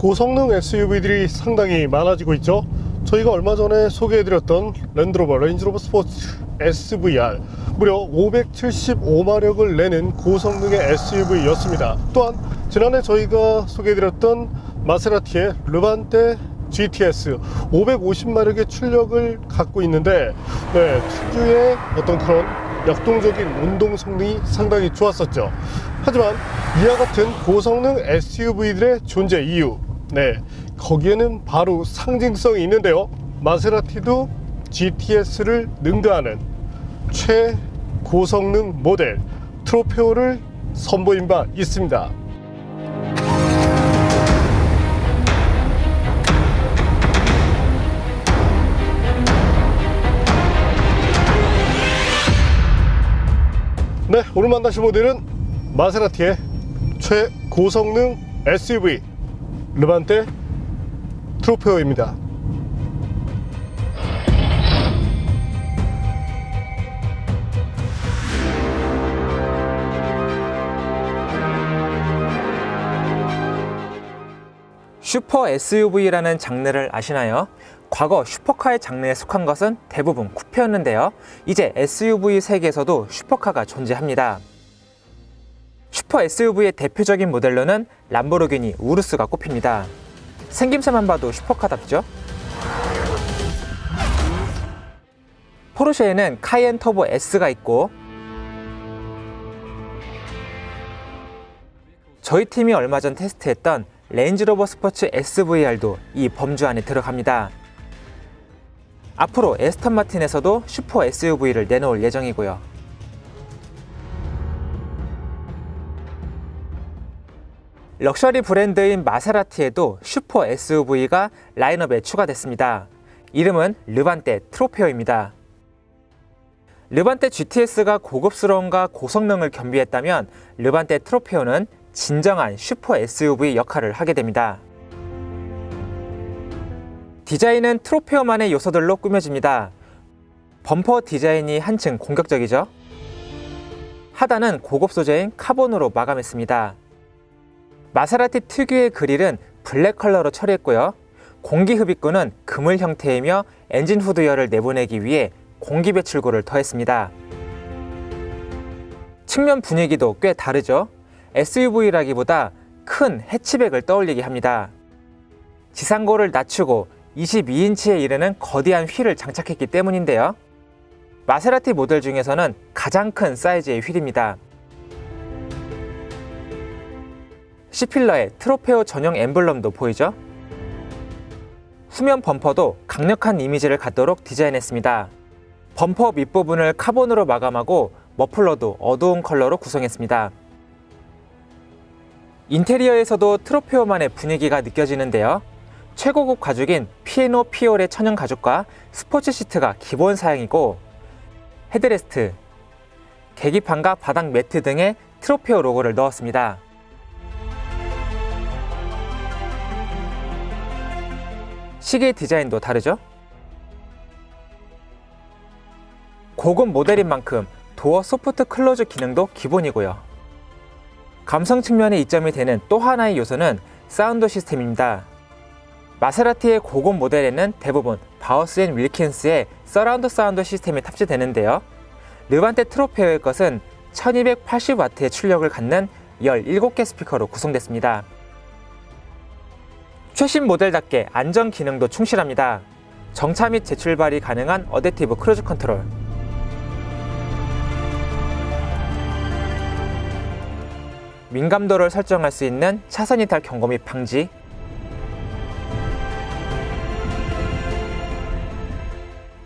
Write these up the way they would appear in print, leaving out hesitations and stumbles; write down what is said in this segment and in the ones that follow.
고성능 SUV들이 상당히 많아지고 있죠. 저희가 얼마 전에 소개해드렸던 랜드로버 레인지로버 스포츠 SVR 무려 575마력을 내는 고성능의 SUV였습니다. 또한 지난해 저희가 소개해드렸던 마세라티의 르반테 GTS 550마력의 출력을 갖고 있는데 특유의 어떤 그런 역동적인 운동 성능이 상당히 좋았었죠. 하지만 이와 같은 고성능 SUV들의 존재 이유, 거기에는 바로 상징성이 있는데요. 마세라티도 GTS를 능가하는 최고성능 모델 트로페오를 선보인 바 있습니다. 오늘 만나실 모델은 마세라티의 최고성능 SUV 르반테 트로페오입니다. 슈퍼 SUV라는 장르를 아시나요? 과거 슈퍼카의 장르에 속한 것은 대부분 쿠페였는데요. 이제 SUV 세계에서도 슈퍼카가 존재합니다. 슈퍼 SUV의 대표적인 모델로는 람보르기니 우루스가 꼽힙니다. 생김새만 봐도 슈퍼카답죠? 포르쉐에는 카이엔 터보 S가 있고, 저희 팀이 얼마 전 테스트했던 레인지로버 스포츠 SVR도 이 범주 안에 들어갑니다. 앞으로 에스턴 마틴에서도 슈퍼 SUV를 내놓을 예정이고요. 럭셔리 브랜드인 마세라티에도 슈퍼 SUV가 라인업에 추가됐습니다. 이름은 르반테 트로페오입니다. 르반테 GTS가 고급스러움과 고성능을 겸비했다면 르반테 트로페오는 진정한 슈퍼 SUV 역할을 하게 됩니다. 디자인은 트로페오만의 요소들로 꾸며집니다. 범퍼 디자인이 한층 공격적이죠? 하단은 고급 소재인 카본으로 마감했습니다. 마세라티 특유의 그릴은 블랙 컬러로 처리했고요. 공기 흡입구는 그물 형태이며 엔진 후드열을 내보내기 위해 공기 배출구를 더했습니다. 측면 분위기도 꽤 다르죠? SUV라기보다 큰 해치백을 떠올리게 합니다. 지상고를 낮추고 22인치에 이르는 거대한 휠을 장착했기 때문인데요. 마세라티 모델 중에서는 가장 큰 사이즈의 휠입니다. C필러에 트로페오 전용 엠블럼도 보이죠? 후면 범퍼도 강력한 이미지를 갖도록 디자인했습니다. 범퍼 밑부분을 카본으로 마감하고 머플러도 어두운 컬러로 구성했습니다. 인테리어에서도 트로페오만의 분위기가 느껴지는데요. 최고급 가죽인 피에노 피올의 천연 가죽과 스포츠 시트가 기본 사양이고, 헤드레스트, 계기판과 바닥 매트 등에 트로페오 로고를 넣었습니다. 시계 디자인도 다르죠? 고급 모델인 만큼 도어 소프트 클로즈 기능도 기본이고요. 감성 측면에 이점이 되는 또 하나의 요소는 사운드 시스템입니다. 마세라티의 고급 모델에는 대부분 바우스 앤 윌킨스의 서라운드 사운드 시스템이 탑재되는데요. 르반테 트로페오의 것은 1280W의 출력을 갖는 17개 스피커로 구성됐습니다. 최신 모델답게 안전 기능도 충실합니다. 정차 및 재출발이 가능한 어댑티브 크루즈 컨트롤, 민감도를 설정할 수 있는 차선 이탈 경고 및 방지,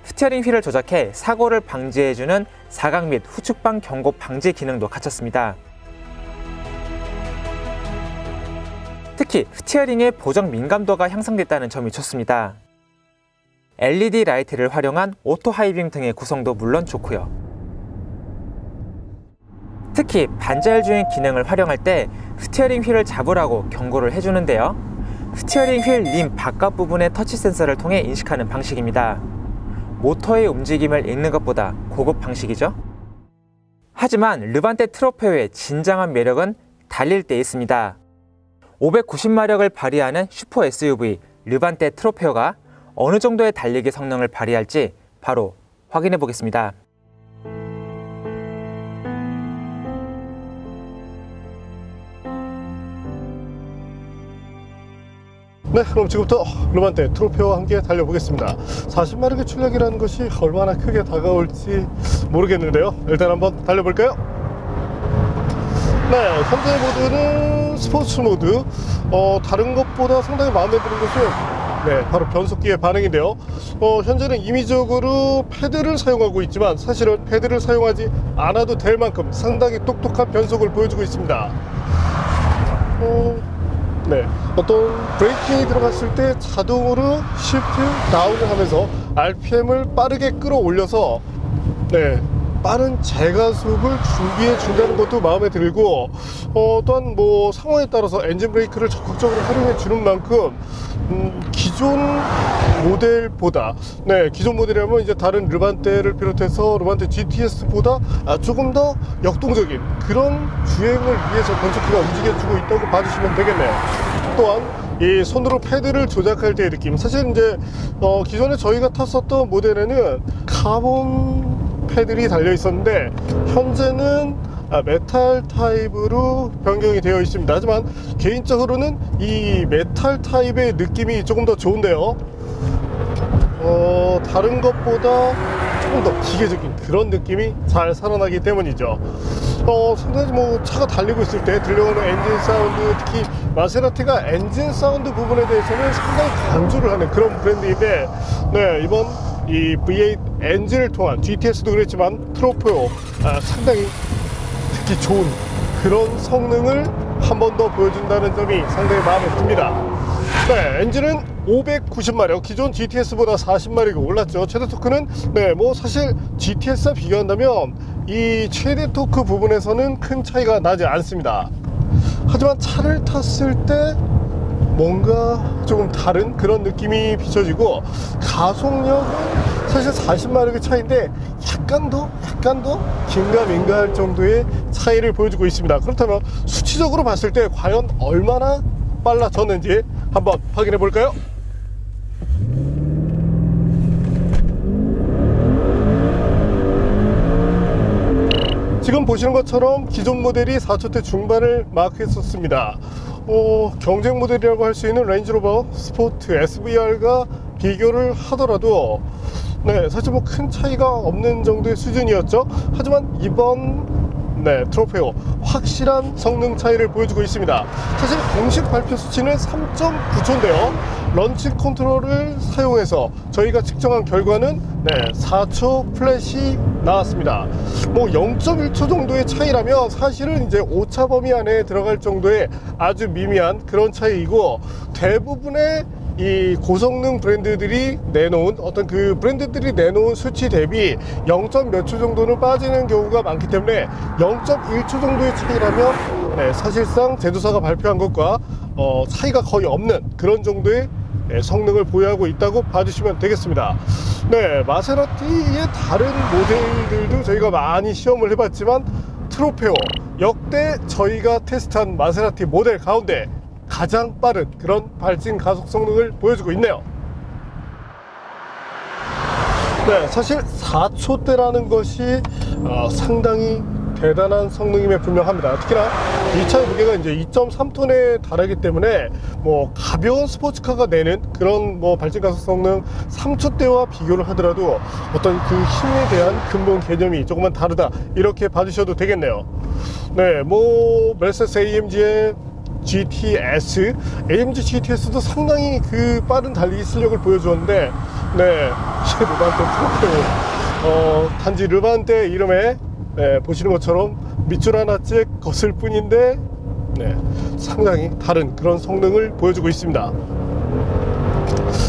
스티어링 휠을 조작해 사고를 방지해주는 사각 및 후측방 경고 방지 기능도 갖췄습니다. 특히 스티어링의 보정 민감도가 향상됐다는 점이 좋습니다. LED 라이트를 활용한 오토 하이빔 등의 구성도 물론 좋고요. 특히 반자율 주행 기능을 활용할 때 스티어링 휠을 잡으라고 경고를 해주는데요. 스티어링 휠 림 바깥 부분의 터치 센서를 통해 인식하는 방식입니다. 모터의 움직임을 읽는 것보다 고급 방식이죠. 하지만 르반테 트로페오의 진정한 매력은 달릴 때 있습니다. 590마력을 발휘하는 슈퍼 SUV 르반테 트로페오가 어느 정도의 달리기 성능을 발휘할지 바로 확인해 보겠습니다. 네, 그럼 지금부터 르반테 트로페오와 함께 달려보겠습니다. 40마력의 출력이라는 것이 얼마나 크게 다가올지 모르겠는데요. 일단 한번 달려볼까요? 네, 현재 모드는 스포츠 모드. 다른 것보다 상당히 마음에 드는 것은 바로 변속기의 반응인데요. 현재는 임의적으로 패드를 사용하고 있지만 사실은 패드를 사용하지 않아도 될 만큼 상당히 똑똑한 변속을 보여주고 있습니다. 어떤 브레이킹이 들어갔을 때 자동으로 시프트 다운을 하면서 RPM을 빠르게 끌어올려서 빠른 재가속을 준비해 준다는 것도 마음에 들고, 또한 뭐 상황에 따라서 엔진 브레이크를 적극적으로 활용해 주는 만큼 기존 모델보다 기존 모델이라면 이제 다른 르반테를 비롯해서 르반테 GTS보다 조금 더 역동적인 그런 주행을 위해서 변속기가 움직여주고 있다고 봐주시면 되겠네요. 또한 이 손으로 패드를 조작할 때의 느낌, 사실 이제 기존에 저희가 탔었던 모델에는 카본 패들이 달려 있었는데 현재는 메탈 타입으로 변경이 되어 있습니다. 하지만 개인적으로는 이 메탈 타입의 느낌이 조금 더 좋은데요. 다른 것보다 조금 더 기계적인 그런 느낌이 잘 살아나기 때문이죠. 상당히 뭐 차가 달리고 있을 때 들려오는 엔진 사운드, 특히 마세라티가 엔진 사운드 부분에 대해서는 상당히 강조를 하는 그런 브랜드인데, 이번 이 V8 엔진을 통한 GTS도 그랬지만 트로페오 상당히 듣기 좋은 그런 성능을 한 번 더 보여준다는 점이 상당히 마음에 듭니다. 엔진은 590마력, 기존 GTS보다 40마력이 올랐죠. 최대 토크는 뭐 사실 GTS와 비교한다면 이 최대 토크 부분에서는 큰 차이가 나지 않습니다. 하지만 차를 탔을 때 뭔가 조금 다른 그런 느낌이 비춰지고, 가속력은 사실 40마력의 차이인데 약간 더 긴가민가할 정도의 차이를 보여주고 있습니다. 그렇다면 수치적으로 봤을 때 과연 얼마나 빨라졌는지 한번 확인해 볼까요? 지금 보시는 것처럼 기존 모델이 4초대 중반을 마크했었습니다. 경쟁 모델이라고 할 수 있는 레인지로버 스포트 SVR과 비교를 하더라도 사실 뭐 큰 차이가 없는 정도의 수준이었죠. 하지만 이번 트로페오 확실한 성능 차이를 보여주고 있습니다. 사실 공식 발표 수치는 3.9초인데요 런치 컨트롤을 사용해서 저희가 측정한 결과는 4초 플랫이 나왔습니다. 뭐 0.1초 정도의 차이라면 사실은 이제 오차 범위 안에 들어갈 정도의 아주 미미한 그런 차이이고, 대부분의 이 고성능 브랜드들이 내놓은 그 브랜드들이 내놓은 수치 대비 0. 몇 초 정도는 빠지는 경우가 많기 때문에 0.1초 정도의 차이라면 사실상 제조사가 발표한 것과 차이가 거의 없는 그런 정도의 성능을 보유하고 있다고 봐주시면 되겠습니다. 마세라티의 다른 모델들도 저희가 많이 시험을 해봤지만 트로페오 역대 저희가 테스트한 마세라티 모델 가운데 가장 빠른 그런 발진 가속 성능을 보여주고 있네요. 사실 4초대라는 것이 상당히 대단한 성능임에 분명합니다. 특히나 이 차의 무게가 이제 2.3톤에 달하기 때문에 뭐 가벼운 스포츠카가 내는 그런 뭐 발진 가속 성능 3초대와 비교를 하더라도 어떤 그 힘에 대한 근본 개념이 조금만 다르다, 이렇게 봐주셔도 되겠네요. 뭐 메르세데스 AMG의 GTS, AMG GTS도 상당히 그 빠른 달리기 실력을 보여주었는데, 르반테 트로페오, 단지 르반테 이름에 보시는 것처럼 밑줄 하나 찍 걷을 뿐인데 상당히 다른 그런 성능을 보여주고 있습니다.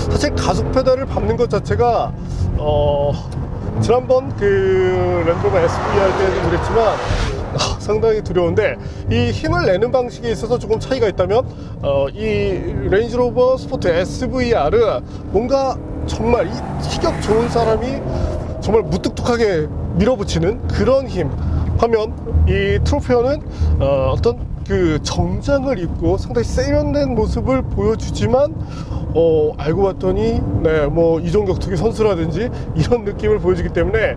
사실 가속 페달을 밟는 것 자체가 지난번 그 랜드로버 SVR 때도 그랬지만 상당히 두려운데, 이 힘을 내는 방식에 있어서 조금 차이가 있다면 이 레인지로버 스포트 SVR은 뭔가 정말 이 티격 좋은 사람이 정말 무뚝뚝하게 밀어붙이는 그런 힘, 반면 이 트로페어는 어떤 그 정장을 입고 상당히 세련된 모습을 보여주지만 알고 봤더니 뭐 이종격투기 선수라든지 이런 느낌을 보여주기 때문에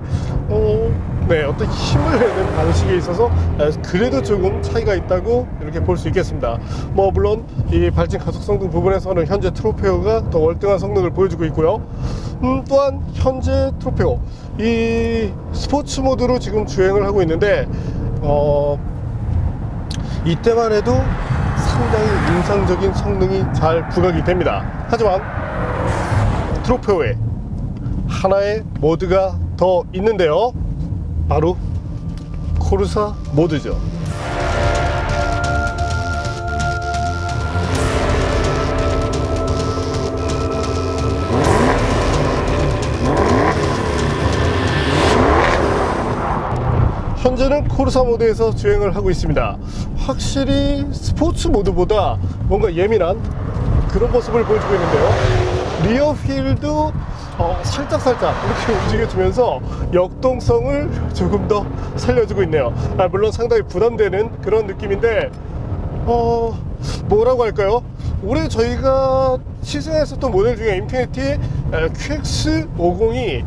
어떤 힘을 내는 방식에 있어서 그래도 조금 차이가 있다고 이렇게 볼 수 있겠습니다. 뭐 물론 이 발진 가속성 등 부분에서는 현재 트로페어가 더 월등한 성능을 보여주고 있고요. 또한 현재 트로페어 이 스포츠 모드로 지금 주행을 하고 있는데 이때만 해도 상당히 인상적인 성능이 잘 부각이 됩니다. 하지만 트로페어에 하나의 모드가 더 있는데요, 바로 코르사 모드죠. 현재는 코르사 모드에서 주행을 하고 있습니다. 확실히 스포츠 모드보다 뭔가 예민한 그런 모습을 보여주고 있는데요, 리어 휠도 살짝 이렇게 움직여주면서 역동성을 조금 더 살려주고 있네요. 물론 상당히 부담되는 그런 느낌인데 뭐라고 할까요? 올해 저희가 시승했었던 모델 중에 인피니티 QX50이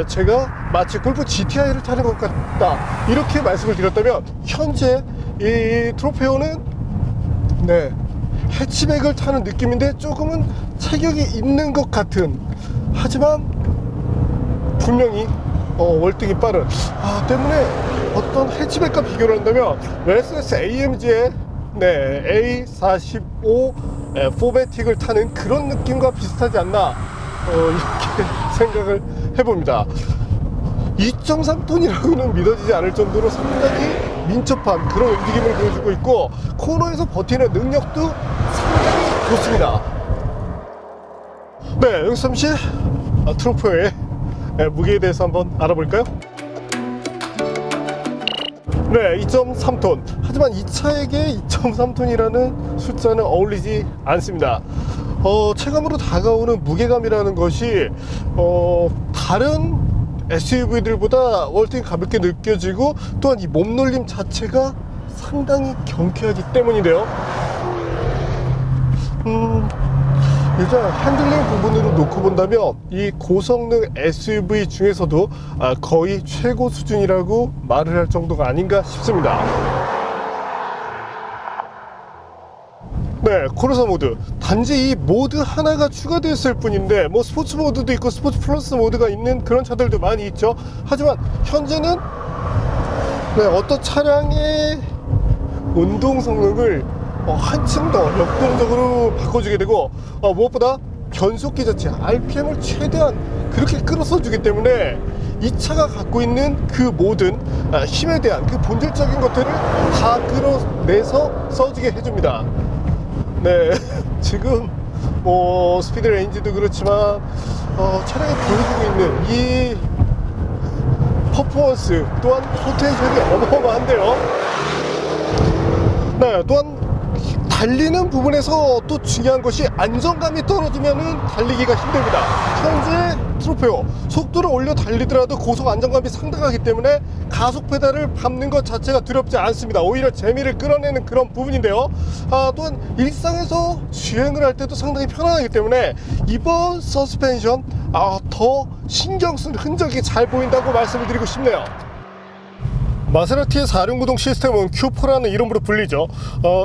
제가 마치 골프 GTI를 타는 것 같다 이렇게 말씀을 드렸다면, 현재 이 트로페어는 해치백을 타는 느낌인데 조금은 체격이 있는 것 같은, 하지만 분명히 월등히 빠른 때문에 어떤 해치백과 비교를 한다면 메르세데스 AMG의 A45 4매틱을 타는 그런 느낌과 비슷하지 않나 이렇게 생각을 해봅니다. 2.3톤이라고는 믿어지지 않을 정도로 상당히 민첩한 그런 움직임을 보여주고 있고, 코너에서 버티는 능력도 상당히 좋습니다. 여기서 잠시 트로페어의 무게에 대해서 한번 알아볼까요? 2.3톤. 하지만 이 차에게 2.3톤이라는 숫자는 어울리지 않습니다. 체감으로 다가오는 무게감이라는 것이 다른 SUV들보다 월등히 가볍게 느껴지고, 또한 이 몸놀림 자체가 상당히 경쾌하기 때문인데요, 일단 핸들링 부분으로 놓고 본다면 이 고성능 SUV 중에서도 거의 최고 수준이라고 말을 할 정도가 아닌가 싶습니다. 코르사 모드, 단지 이 모드 하나가 추가되었을 뿐인데, 뭐 스포츠 모드도 있고 스포츠 플러스 모드가 있는 그런 차들도 많이 있죠. 하지만 현재는 어떤 차량의 운동 성능을 한층 더 역동적으로 바꿔주게 되고, 무엇보다 변속기 자체 RPM을 최대한 그렇게 끌어서 주기 때문에 이 차가 갖고 있는 그 모든 힘에 대한 그 본질적인 것들을 다 끌어내서 써주게 해줍니다. 지금 뭐 스피드 레인지도 그렇지만 차량이 보여주고 있는 이 퍼포먼스 또한 포텐셜이 어마어마한데요. 또한 달리는 부분에서 또 중요한 것이 안정감이 떨어지면은 달리기가 힘듭니다. 현재 트로페어 속도를 올려 달리더라도 고속 안정감이 상당하기 때문에 가속 페달을 밟는 것 자체가 두렵지 않습니다. 오히려 재미를 끌어내는 그런 부분인데요, 또한 일상에서 주행을 할 때도 상당히 편안하기 때문에 이번 서스펜션 더 신경 쓴 흔적이 잘 보인다고 말씀을 드리고 싶네요. 마세라티의 4륜구동 시스템은 Q4라는 이름으로 불리죠.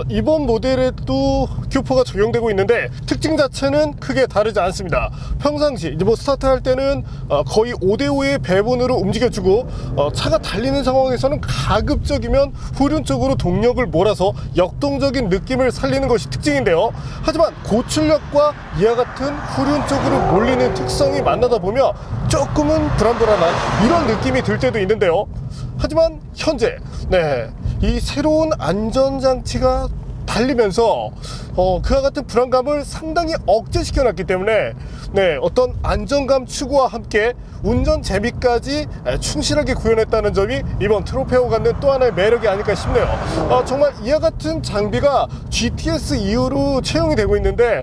이번 모델에도 Q4가 적용되고 있는데 특징 자체는 크게 다르지 않습니다. 평상시 뭐 스타트할 때는 거의 5대5의 배분으로 움직여주고, 차가 달리는 상황에서는 가급적이면 후륜 쪽으로 동력을 몰아서 역동적인 느낌을 살리는 것이 특징인데요, 하지만 고출력과 이와 같은 후륜 쪽으로 몰리는 특성이 만나다 보면 조금은 불안불안한 이런 느낌이 들 때도 있는데요, 하지만 현재 이 새로운 안전장치가 달리면서 그와 같은 불안감을 상당히 억제시켜 놨기 때문에 어떤 안정감 추구와 함께 운전 재미까지 충실하게 구현했다는 점이 이번 트로페어 갖는 또 하나의 매력이 아닐까 싶네요. 정말 이와 같은 장비가 GTS 이후로 채용이 되고 있는데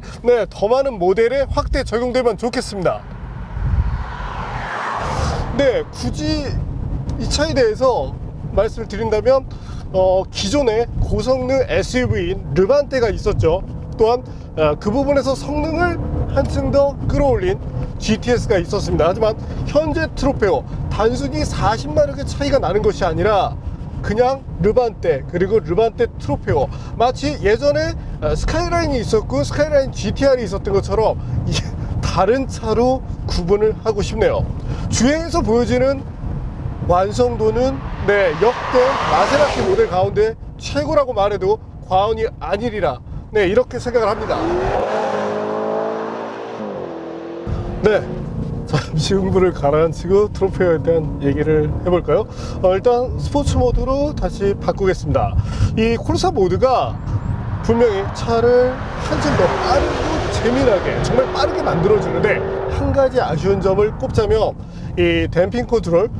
더 많은 모델에 확대 적용되면 좋겠습니다. 굳이 이 차에 대해서 말씀을 드린다면 기존에 고성능 SUV인 르반떼가 있었죠. 또한 그 부분에서 성능을 한층 더 끌어올린 GTS가 있었습니다. 하지만 현재 트로페오 단순히 40마력의 차이가 나는 것이 아니라 그냥 르반떼 그리고 르반떼 트로페오, 마치 예전에 스카이라인이 있었고 스카이라인 GTR이 있었던 것처럼 다른 차로 구분을 하고 싶네요. 주행에서 보여지는 완성도는 역대 마세라티 모델 가운데 최고라고 말해도 과언이 아니리라, 이렇게 생각을 합니다. 잠시 흥분을 가라앉히고 트로페오에 대한 얘기를 해볼까요? 일단 스포츠 모드로 다시 바꾸겠습니다. 이 코르사 모드가 분명히 차를 한층 더 빠르고 재미나게, 정말 빠르게 만들어주는데, 한 가지 아쉬운 점을 꼽자면 이 댐핑 컨트롤,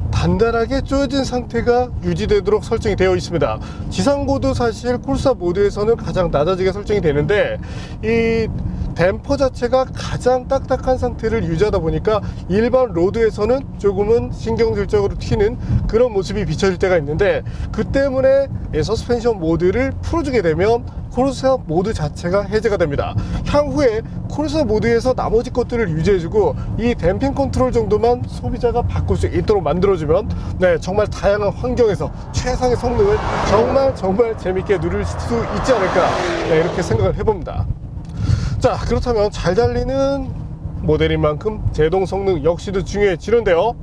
단단하게 조여진 상태가 유지되도록 설정이 되어 있습니다. 지상고도 사실 코르사 모드에서는 가장 낮아지게 설정이 되는데, 이 댐퍼 자체가 가장 딱딱한 상태를 유지하다 보니까 일반 로드에서는 조금은 신경질적으로 튀는 그런 모습이 비춰질 때가 있는데, 그 때문에 서스펜션 모드를 풀어주게 되면 코르사 모드 자체가 해제가 됩니다. 향후에 코르사 모드에서 나머지 것들을 유지해주고 이 댐핑 컨트롤 정도만 소비자가 바꿀 수 있도록 만들어주면 정말 다양한 환경에서 최상의 성능을 정말 재밌게 누릴 수 있지 않을까, 이렇게 생각을 해봅니다. 자, 그렇다면 잘 달리는 모델인 만큼 제동 성능 역시도 중요해지는데요.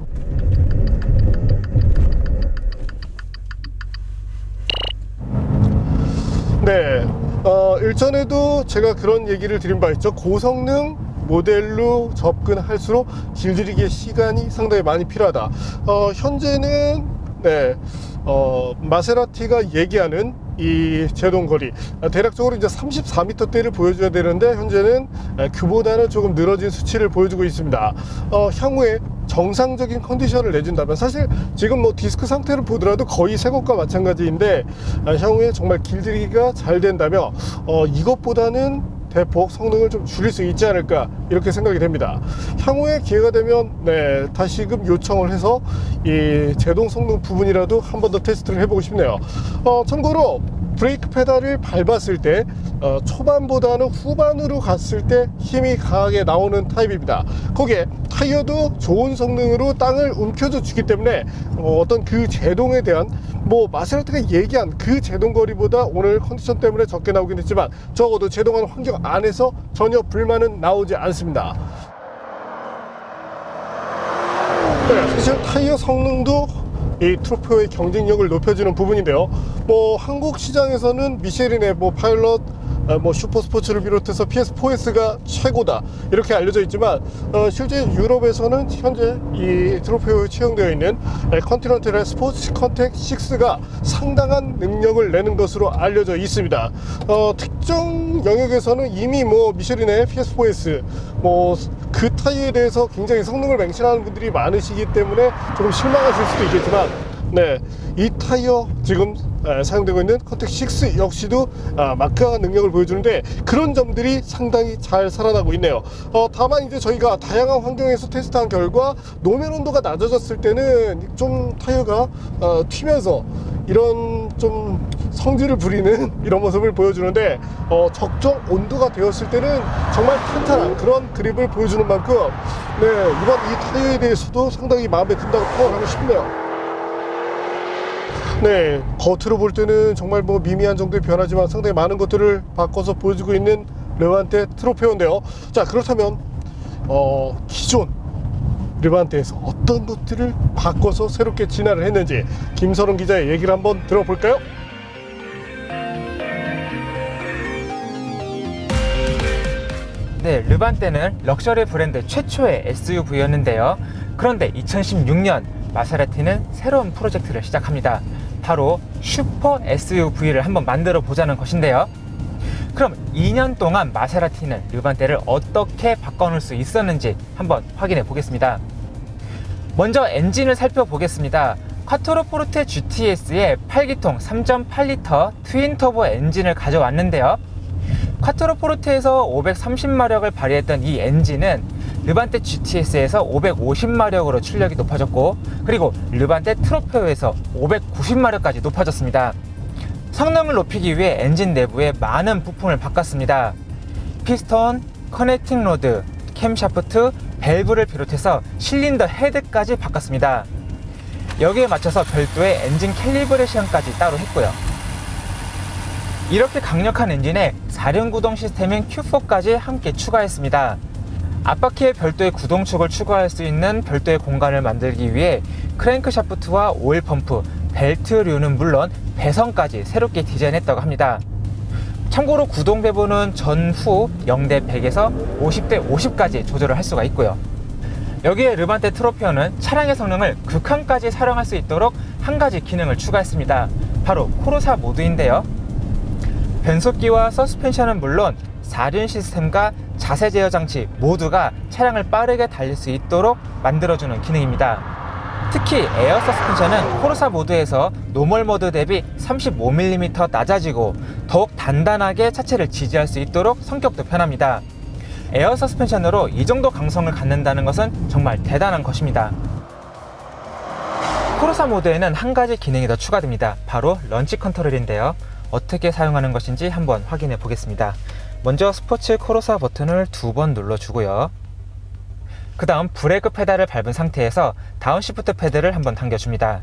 일전에도 제가 그런 얘기를 드린 바 있죠. 고성능 모델로 접근할수록 길들이기의 시간이 상당히 많이 필요하다. 현재는 마세라티가 얘기하는 이 제동거리 대략적으로 이제 34m대를 보여줘야 되는데, 현재는 그보다는 조금 늘어진 수치를 보여주고 있습니다. 향후에 정상적인 컨디션을 내준다면, 사실 지금 뭐 디스크 상태를 보더라도 거의 새 것과 마찬가지인데, 향후에 정말 길들이기가 잘 된다면 이것보다는 대폭 성능을 좀 줄일 수 있지 않을까, 이렇게 생각이 됩니다. 향후에 기회가 되면 다시금 요청을 해서 이 제동 성능 부분이라도 한 번 더 테스트를 해보고 싶네요. 참고로 브레이크 페달을 밟았을 때 초반보다는 후반으로 갔을 때 힘이 강하게 나오는 타입입니다. 거기에 타이어도 좋은 성능으로 땅을 움켜줘 주기 때문에 어떤 그 제동에 대한, 마세라티가 얘기한 그 제동거리보다 오늘 컨디션 때문에 적게 나오긴 했지만 적어도 제동하는 환경 안에서 전혀 불만은 나오지 않습니다. 사실 타이어 성능도 이 트로페오의 경쟁력을 높여주는 부분인데요. 한국 시장에서는 미쉐린의 파일럿, 슈퍼스포츠를 비롯해서 PS4S가 최고다, 이렇게 알려져 있지만 실제 유럽에서는 현재 이 트로페오에 채용되어 있는 컨티넨탈의 스포츠 컨택 6가 상당한 능력을 내는 것으로 알려져 있습니다. 특정 영역에서는 이미 미쉐린의 PS4S 그 타이어에 대해서 굉장히 성능을 맹신하는 분들이 많으시기 때문에 조금 실망하실 수도 있겠지만, 이 타이어 지금 사용되고 있는 컨택 6 역시도 막강한 능력을 보여주는데, 그런 점들이 상당히 잘 살아나고 있네요. 다만 이제 저희가 다양한 환경에서 테스트한 결과 노면 온도가 낮아졌을 때는 좀 타이어가 튀면서 이런 좀 성질을 부리는 이런 모습을 보여주는데, 적정 온도가 되었을 때는 정말 탄탄한 그런 그립을 보여주는 만큼 이번 이 타이어에 대해서도 상당히 마음에 든다고 평가하고 싶네요. 겉으로 볼 때는 정말 미미한 정도의 변화지만 상당히 많은 것들을 바꿔서 보여주고 있는 르반떼 트로페오인데요. 자, 그렇다면 기존 르반떼에서 어떤 것들을 바꿔서 새롭게 진화를 했는지 김선웅 기자의 얘기를 한번 들어볼까요? 르반떼는 럭셔리 브랜드 최초의 SUV였는데요. 그런데 2016년 마세라티는 새로운 프로젝트를 시작합니다. 바로 슈퍼 SUV를 한번 만들어 보자는 것인데요. 그럼 2년 동안 마세라티는 르반떼를 어떻게 바꿔놓을 수 있었는지 한번 확인해 보겠습니다. 먼저 엔진을 살펴보겠습니다. 쿼트로포르테 GTS의 8기통 3.8L 트윈 터보 엔진을 가져왔는데요. 쿼트로포르테에서 530마력을 발휘했던 이 엔진은 르반테 GTS에서 550마력으로 출력이 높아졌고, 그리고 르반테 트로페오에서 590마력까지 높아졌습니다. 성능을 높이기 위해 엔진 내부에 많은 부품을 바꿨습니다. 피스톤, 커넥팅 로드, 캠샤프트, 밸브를 비롯해서 실린더 헤드까지 바꿨습니다. 여기에 맞춰서 별도의 엔진 캘리브레이션까지 따로 했고요. 이렇게 강력한 엔진에 4륜 구동 시스템인 Q4까지 함께 추가했습니다. 앞바퀴에 별도의 구동축을 추가할 수 있는 별도의 공간을 만들기 위해 크랭크샤프트와 오일 펌프, 벨트류는 물론 배선까지 새롭게 디자인했다고 합니다. 참고로 구동 배분은 전후 0대 100에서 50대 50까지 조절을 할 수가 있고요. 여기에 르반테 트로페오는 차량의 성능을 극한까지 사용할 수 있도록 한 가지 기능을 추가했습니다. 바로 코르사 모드인데요. 변속기와 서스펜션은 물론 4륜 시스템과 자세 제어 장치 모두가 차량을 빠르게 달릴 수 있도록 만들어주는 기능입니다. 특히 에어 서스펜션은 코르사 모드에서 노멀 모드 대비 35mm 낮아지고 더욱 단단하게 차체를 지지할 수 있도록 성격도 편합니다. 에어 서스펜션으로 이 정도 강성을 갖는다는 것은 정말 대단한 것입니다. 코르사 모드에는 한 가지 기능이 더 추가됩니다. 바로 런치 컨트롤인데요. 어떻게 사용하는 것인지 한번 확인해 보겠습니다. 먼저 스포츠 코르사 버튼을 2번 눌러주고요. 그 다음 브레이크 페달을 밟은 상태에서 다운시프트 패드를 한번 당겨줍니다.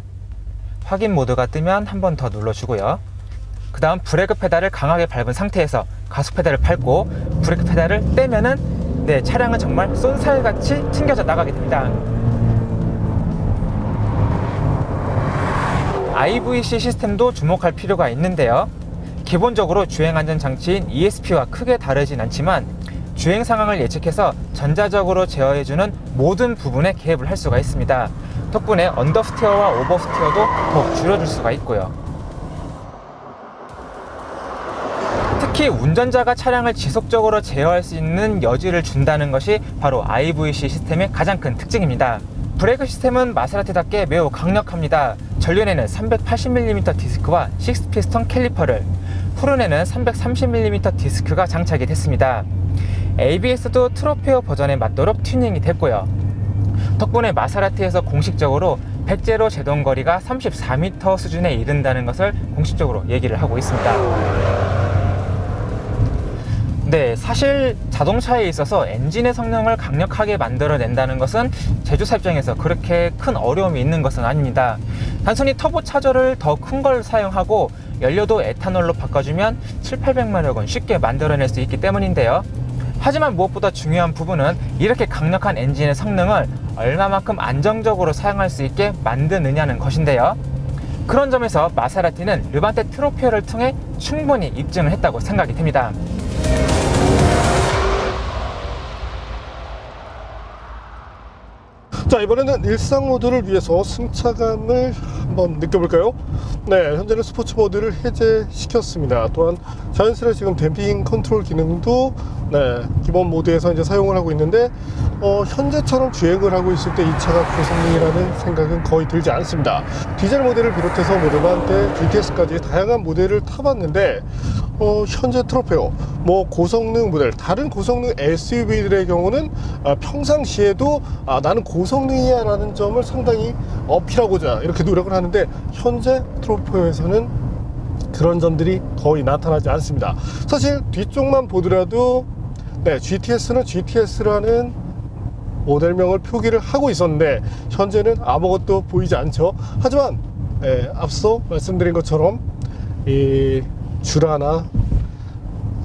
확인 모드가 뜨면 한 번 더 눌러주고요. 그 다음 브레이크 페달을 강하게 밟은 상태에서 가속 페달을 밟고 브레이크 페달을 떼면은 차량은 정말 쏜살같이 튕겨져 나가게 됩니다. IVC 시스템도 주목할 필요가 있는데요. 기본적으로 주행안전장치인 ESP와 크게 다르진 않지만 주행 상황을 예측해서 전자적으로 제어해주는 모든 부분에 개입을 할 수가 있습니다. 덕분에 언더스티어와 오버스티어도 더욱 줄여줄 수가 있고요. 특히 운전자가 차량을 지속적으로 제어할 수 있는 여지를 준다는 것이 바로 IVC 시스템의 가장 큰 특징입니다. 브레이크 시스템은 마세라티답게 매우 강력합니다. 전륜에는 380mm 디스크와 6피스톤 캘리퍼를, 후륜에는 330mm 디스크가 장착이 됐습니다. ABS도 트로페오 버전에 맞도록 튜닝이 됐고요. 덕분에 마세라티에서 공식적으로 백제로 제동거리가 34m 수준에 이른다는 것을 공식적으로 얘기를 하고 있습니다. 사실 자동차에 있어서 엔진의 성능을 강력하게 만들어낸다는 것은 제조사 입장에서 그렇게 큰 어려움이 있는 것은 아닙니다. 단순히 터보차저를 더 큰 걸 사용하고 연료도 에탄올로 바꿔주면 700~800마력은 쉽게 만들어낼 수 있기 때문인데요. 하지만 무엇보다 중요한 부분은 이렇게 강력한 엔진의 성능을 얼마만큼 안정적으로 사용할 수 있게 만드느냐는 것인데요. 그런 점에서 마세라티는 르반테 트로페오를 통해 충분히 입증을 했다고 생각이 됩니다. 자, 이번에는 일상 모드를 위해서 승차감을 한번 느껴볼까요? 현재는 스포츠 모드를 해제시켰습니다. 또한 자연스레 지금 댐핑 컨트롤 기능도 기본 모드에서 이제 사용을 하고 있는데 현재처럼 주행을 하고 있을 때 이 차가 고성능이라는 생각은 거의 들지 않습니다. 디젤 모델을 비롯해서 르반테 GTS까지 다양한 모델을 타봤는데 현재 트로페오, 고성능 모델, 다른 고성능 SUV들의 경우는 평상시에도 나는 고성능이야 라는 점을 상당히 어필하고자 이렇게 노력을 하는데, 현재 트로페오에서는 그런 점들이 거의 나타나지 않습니다. 사실 뒤쪽만 보더라도 GTS는 GTS라는 모델명을 표기를 하고 있었는데 현재는 아무것도 보이지 않죠. 하지만 앞서 말씀드린 것처럼 이 줄 하나,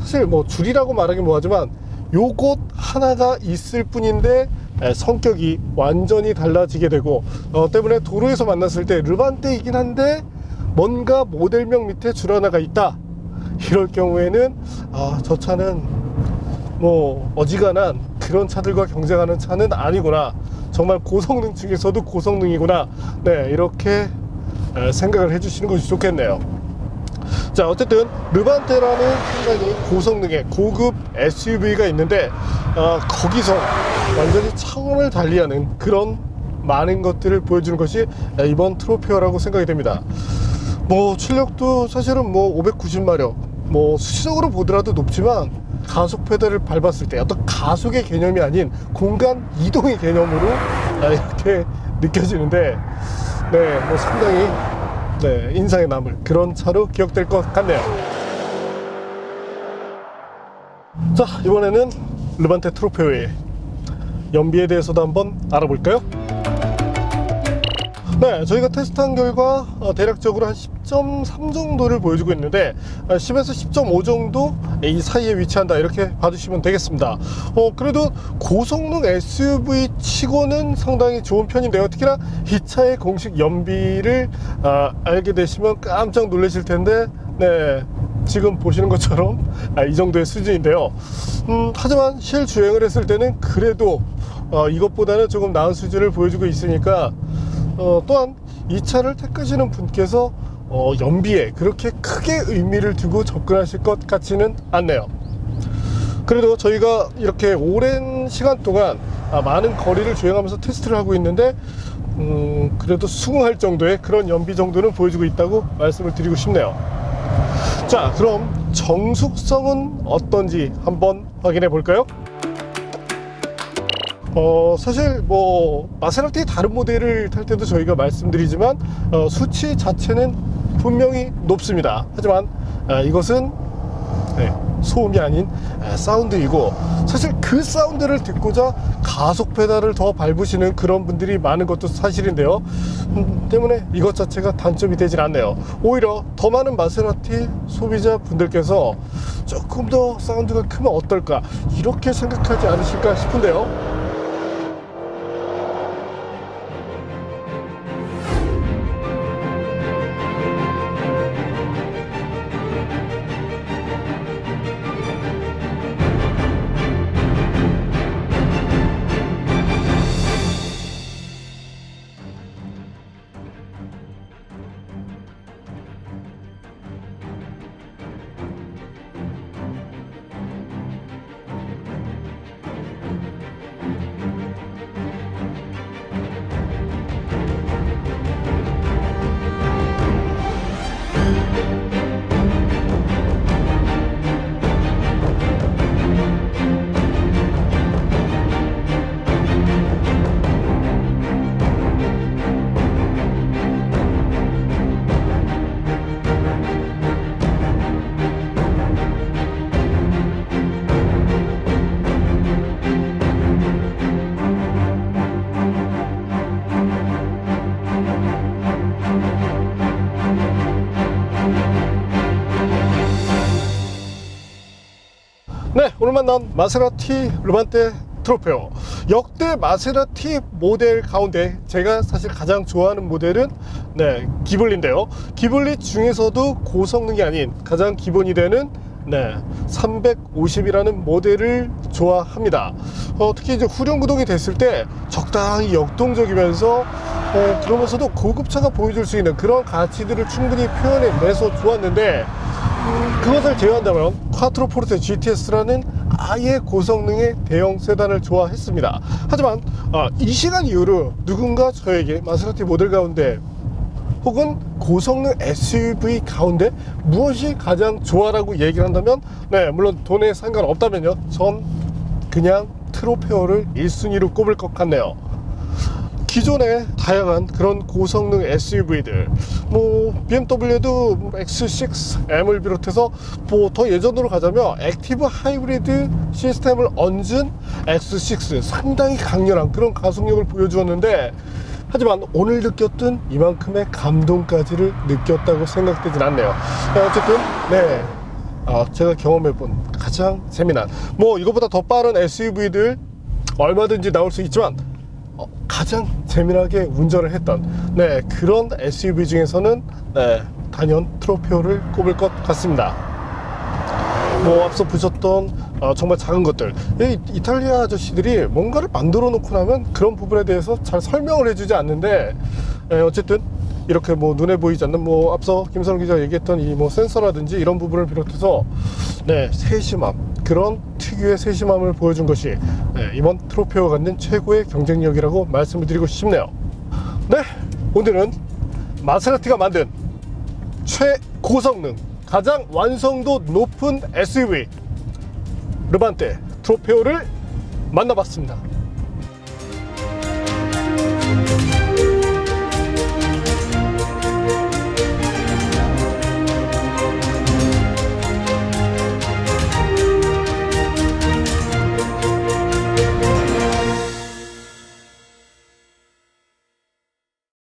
사실 줄이라고 말하긴 뭐하지만 요것 하나가 있을 뿐인데 성격이 완전히 달라지게 되고, 때문에 도로에서 만났을 때 르반테이긴 한데 뭔가 모델명 밑에 줄 하나가 있다, 이럴 경우에는 저 차는 어지간한 그런 차들과 경쟁하는 차는 아니구나, 정말 고성능 중에서도 고성능이구나, 이렇게 생각을 해주시는 것이 좋겠네요. 자, 어쨌든 르반테라는 상당히 고성능의 고급 SUV가 있는데 거기서 완전히 차원을 달리하는 그런 많은 것들을 보여주는 것이 이번 트로페오라고 생각이 됩니다. 출력도 사실은 590마력, 수치적으로 보더라도 높지만 가속 페달을 밟았을 때 어떤 가속의 개념이 아닌 공간 이동의 개념으로 이렇게 느껴지는데, 네, 뭐 상당히 네, 인상에 남을 그런 차로 기억될 것 같네요. 자, 이번에는 르반테 트로페오의 연비에 대해서도 한번 알아볼까요? 네, 저희가 테스트한 결과 대략적으로 한 10.3 정도를 보여주고 있는데 10에서 10.5 정도 이 사이에 위치한다, 이렇게 봐주시면 되겠습니다. 그래도 고성능 SUV 치고는 상당히 좋은 편인데요. 특히나 이 차의 공식 연비를 알게 되시면 깜짝 놀라실 텐데, 네, 지금 보시는 것처럼 이 정도의 수준인데요. 하지만 실주행을 했을 때는 그래도 이것보다는 조금 나은 수준을 보여주고 있으니까 또한 이 차를 택하시는 분께서 연비에 그렇게 크게 의미를 두고 접근하실 것 같지는 않네요. 그래도 저희가 이렇게 오랜 시간 동안 많은 거리를 주행하면서 테스트를 하고 있는데 그래도 수긍할 정도의 그런 연비 정도는 보여주고 있다고 말씀을 드리고 싶네요. 자, 그럼 정숙성은 어떤지 한번 확인해 볼까요? 사실 뭐 마세라티 다른 모델을 탈 때도 저희가 말씀드리지만 수치 자체는 분명히 높습니다. 하지만 이것은 소음이 아닌 사운드이고, 사실 그 사운드를 듣고자 가속 페달을 더 밟으시는 그런 분들이 많은 것도 사실인데요. 때문에 이것 자체가 단점이 되질 않네요. 오히려 더 많은 마세라티 소비자 분들께서 조금 더 사운드가 크면 어떨까, 이렇게 생각하지 않으실까 싶은데요. 네, 오늘 만난 마세라티 르반테 트로페오, 역대 마세라티 모델 가운데 제가 사실 가장 좋아하는 모델은 기블리인데요. 기블리 중에서도 고성능이 아닌 가장 기본이 되는 350이라는 모델을 좋아합니다. 특히 이제 후륜 구동이 됐을 때 적당히 역동적이면서 그러면서도 고급차가 보여줄 수 있는 그런 가치들을 충분히 표현해내서 좋았는데, 그것을 제외한다면 콰트로포르테 GTS라는 아예 고성능의 대형 세단을 좋아했습니다. 하지만 이 시간 이후로 누군가 저에게 마세라티 모델 가운데 혹은 고성능 SUV 가운데 무엇이 가장 좋아라고 얘기를 한다면, 물론 돈에 상관없다면요, 전 그냥 트로페오를 1순위로 꼽을 것 같네요. 기존의 다양한 그런 고성능 SUV들, 뭐 BMW도 X6M을 비롯해서 뭐 더 예전으로 가자면 액티브 하이브리드 시스템을 얹은 X6, 상당히 강렬한 그런 가속력을 보여주었는데, 하지만 오늘 느꼈던 이만큼의 감동까지를 느꼈다고 생각되진 않네요. 어쨌든 제가 경험해본 가장 재미난, 뭐 이거보다 더 빠른 SUV들 얼마든지 나올 수 있지만 가장 재미나게 운전을 했던 그런 SUV 중에서는 단연 트로페오를 꼽을 것 같습니다. 뭐 앞서 보셨던 정말 작은 것들, 이탈리아 아저씨들이 뭔가를 만들어 놓고 나면 그런 부분에 대해서 잘 설명을 해주지 않는데, 어쨌든 이렇게 뭐 눈에 보이지 않는, 뭐 앞서 김선우 기자가 얘기했던 이 뭐 센서라든지 이런 부분을 비롯해서 세심함, 그런 특유의 세심함을 보여준 것이 이번 트로페오가 갖는 최고의 경쟁력이라고 말씀을 드리고 싶네요. 오늘은 마세라티가 만든 최고성능, 가장 완성도 높은 SUV 르반떼 트로페오를 만나봤습니다.